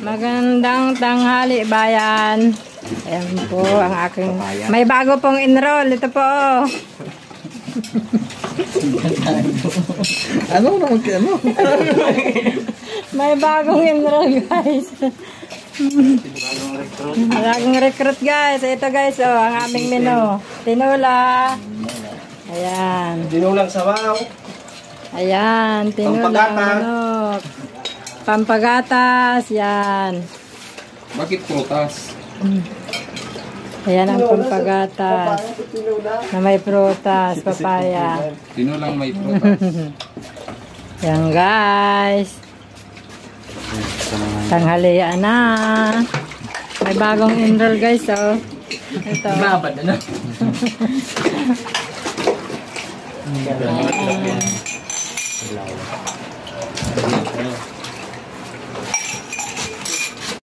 Magandang tanghali, bayan. Ayan po ang aking... May bago pong enroll. Ito po. Ano naman ano? May bagong enroll, guys. Bagong recruit, guys. Ito, guys, oh, ang aming menu. Tinula. Ayan. Tinulang sabaw. Ayan. Tinula. Manok. Pampagatas. Yan. Bakit prutas? Ayan ang pampagatas. Na may prutas. Papaya. Tinulang may prutas. Yan, guys. Tanghalian na. May bagong enroll, guys, oh. Ito. Babad na.